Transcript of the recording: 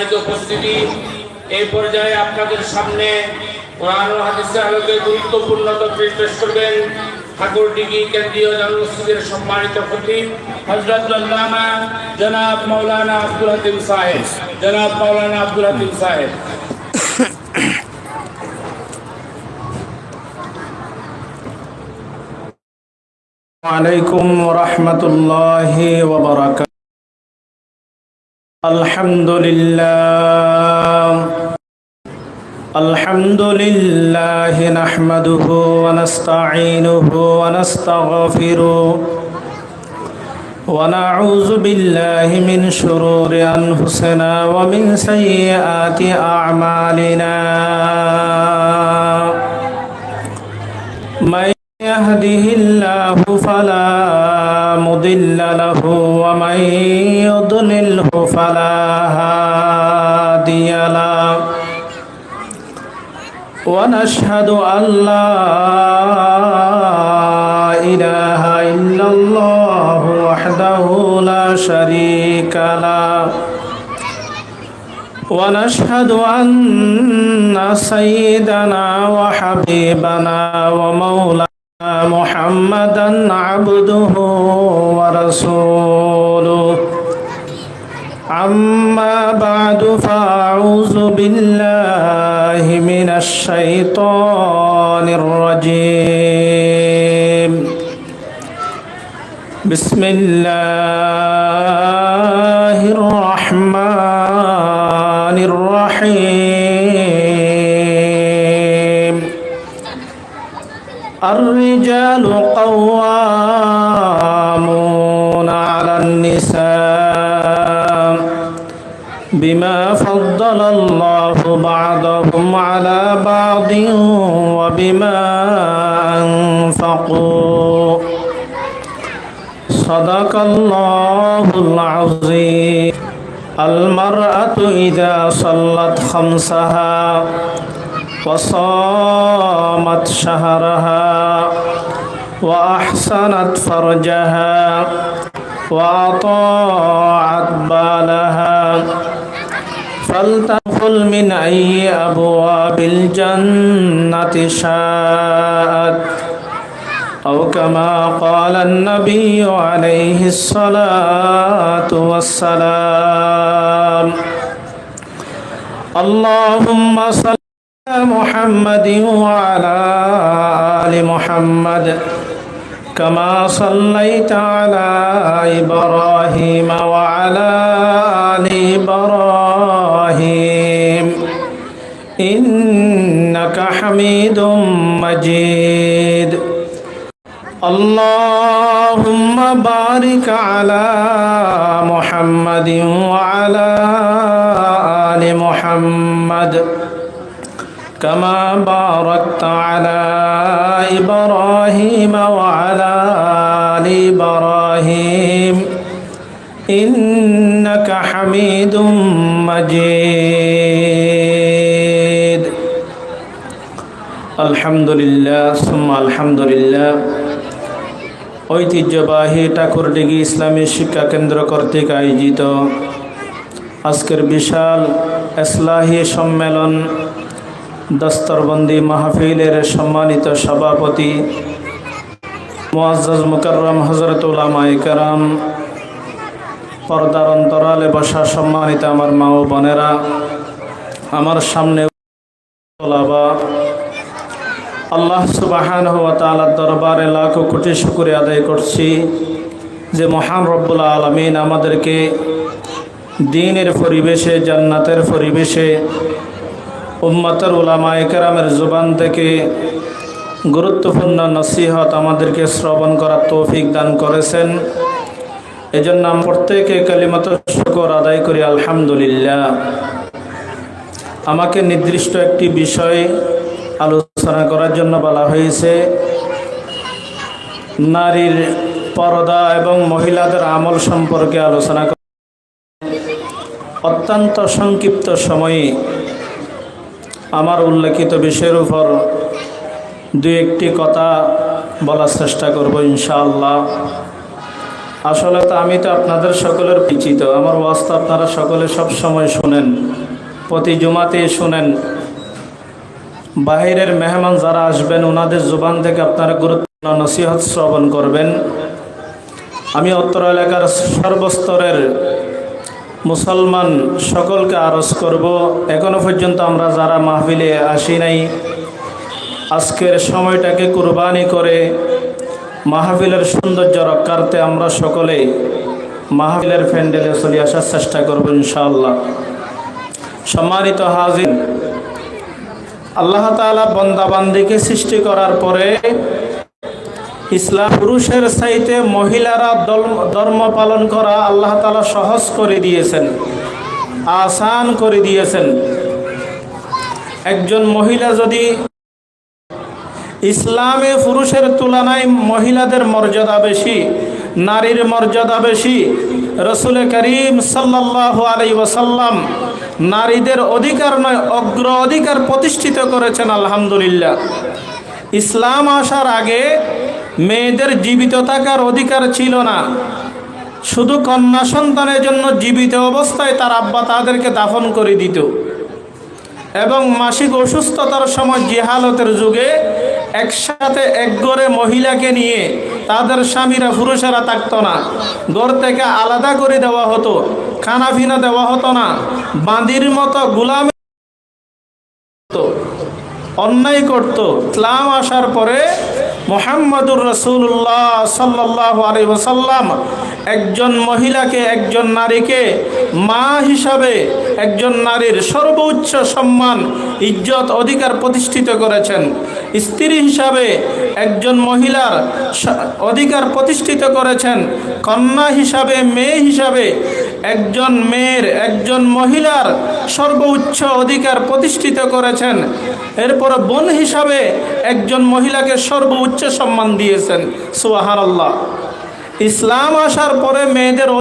সম্মানিত উপস্থিতি, এই পর্যায়ে আপনাদের সামনে কোরআন ও হাদিসের আলোকে গুরুত্বপূর্ণ তফসির পেশ করবেন ঠাকুরডিঘি কেন্দ্রীয় জামে মসজিদের সম্মানিত খতিব হযরত আল্লামা জনাব মাওলানা আব্দুল হাকিম সাহেব। জনাব মাওলানা আব্দুল হাকিম সাহেব। عليكم ورحمة الله وبركاته. الحمد لله نحمده ونستعينه ونستغفره ونعوذ بالله من شرور أنفسنا ومن سيئات أعمالنا. من يهده الله فلا مضل له ومن يضلله فلا هادي له. ونشهد أن لا إله إلا الله وحده لا شريك له. ونشهد أن سيدنا وحبيبنا ومولانا محمدا عبده ورسوله. أما بعد فأعوذ بالله من الشيطان الرجيم. بسم الله الرحمن الرحيم. الرجال قوامون على النساء بما فضل الله بعضهم على بعض وبما أنفقوا. صدق الله العظيم. المرأة إذا صلت خمسها وصامت شهرها وأحسنت فرجها وأطاعت بالها فلتدخل من أي أبواب الجنة شاءت أو كما قال النبي عليه الصلاة والسلام. اللهم صل على محمد وعلى آل محمد كما صليت على إبراهيم وعلى آل إبراهيم إنك حميد مجيد. اللهم بارك على محمد وعلى آل محمد كما باركت على إبراهيم وعلى آل إبراهيم إنك حميد مجيد. الحمد لله ثم الحمد لله. ঐতিহ্যবাহী ঠাকুরডিঘি ইসলামী শিক্ষা কেন্দ্র কর্তৃক আয়োজিত আজকের বিশাল ইসলাহি সম্মেলন দস্তরবন্দি মাহফিলের সম্মানিত সভাপতি মুআজ্জাজ মুকাররম হযরত উলামায়ে কেরাম, পর্দার অন্তরালে বসা সম্মানিত আমার মা ও বোনেরা, আমার সামনে তোলাবা, আল্লাহ সুবহানাহু ওয়া তাআলার দরবারে লাখো কোটি শুকরিয়া আদায় করছি যে মহান রব্বুল আলামিন আমাদেরকে দ্বীনের পরিবেশে, জান্নাতের পরিবেশে উম্মতের উলামায়ে কেরামের জবান থেকে গুরুত্বপূর্ণ নসিহত আমাদেরকে শ্রবণ করার তৌফিক দান করেছেন। এজন্য আমরা প্রত্যেকে কালিমাত শুকর আদায় করি আলহামদুলিল্লাহ। আমাকে নির্দিষ্ট একটি বিষয় আলোচনা করার জন্য বলা হয়েছে। নারীর পর্দা এবং মহিলাদের আমল সম্পর্কে আলোচনা করা। অত্যন্ত সংক্ষিপ্ত সময়ে আমার উল্লেখিত বিষয়ের উপর দুই একটি কথা বলার চেষ্টা করব ইনশাআল্লাহ। আসলে তো আমি তো আপনাদের সকলের পরিচিত, আমার ওয়াজ তো আপনারা সকলে সব সময় শুনেন, প্রতি জুমাতে শুনেন। বাহিরের মেহমান যারা আসবেন ওনাদের জবান থেকে আপনারা গুরুত্বপূর্ণ নসিহত শ্রবণ করবেন। আমি অত্র এলাকার সর্বস্তরের মুসলমান সকলকে আরজ করব, এখনো পর্যন্ত আমরা যারা মাহফিলে আসি নাই, আজকের সময়টাকে কুরবানি করে মাহফিলের সৌন্দর্য রক্ষার্থে আমরা সকলে মাহফিলের প্যান্ডেলে চলে আসার চেষ্টা করব ইনশাআল্লাহ। সম্মানিত হাজির, আল্লাহ তাআলা বান্দাবান্দিকে সৃষ্টি করার পরে ইসলাম পুরুষের চাইতে মহিলারা ধর্ম পালন করা আল্লাহ তাআলা সহজ করে দিয়েছেন, আসান করে দিয়েছেন। একজন মহিলা যদি ইসলামে পুরুষের তুলনায় মহিলাদের মর্যাদা বেশি, নারীর মর্যাদা বেশি। রসুল করিম সাল্লাল্লাহু আলাইহি ওয়াসাল্লাম নারীদের অধিকার নয় অগ্র অধিকার প্রতিষ্ঠিত করেছেন। আলহামদুলিল্লাহ, ইসলাম আসার আগে মেয়েদের জীবিত থাকার অধিকার ছিল না। শুধু কন্যা সন্তানের জন্য জীবিত অবস্থায় তার আব্বা তাদেরকে দাফন করে দিত, এবং মাসিক অসুস্থতার সময় জিহালতের যুগে একসাথে এক ঘরে মহিলাকে নিয়ে তাদের স্বামীরা পুরুষেরা থাকতো না, ঘর থেকে আলাদা করে দেওয়া হতো, খানাপিনা দেওয়া হতো না, বাঁদির মতো গোলাম অন্যায় করত। ইসলাম আসার পরে মুহাম্মদুর রাসূলুল্লাহ সাল্লাল্লাহু আলাইহি ওয়াসাল্লাম একজন মহিলাকে, একজন নারীকে মা হিসাবে একজন নারীর সর্বোচ্চ সম্মান, ইজ্জত, অধিকার প্রতিষ্ঠিত করেছেন। স্ত্রী হিসাবে একজন মহিলার অধিকার প্রতিষ্ঠিত করেছেন। কন্যা হিসাবে, মেয়ে হিসাবে একজন মেয়ের, একজন মহিলার সর্বোচ্চ অধিকার প্রতিষ্ঠিত করেছেন। এরপর বোন হিসাবে একজন মহিলাকে সর্বোচ্চ সম্মান দিয়েছেন। সুবহানাল্লাহ। ইসলাম আসার পরে মেয়েদের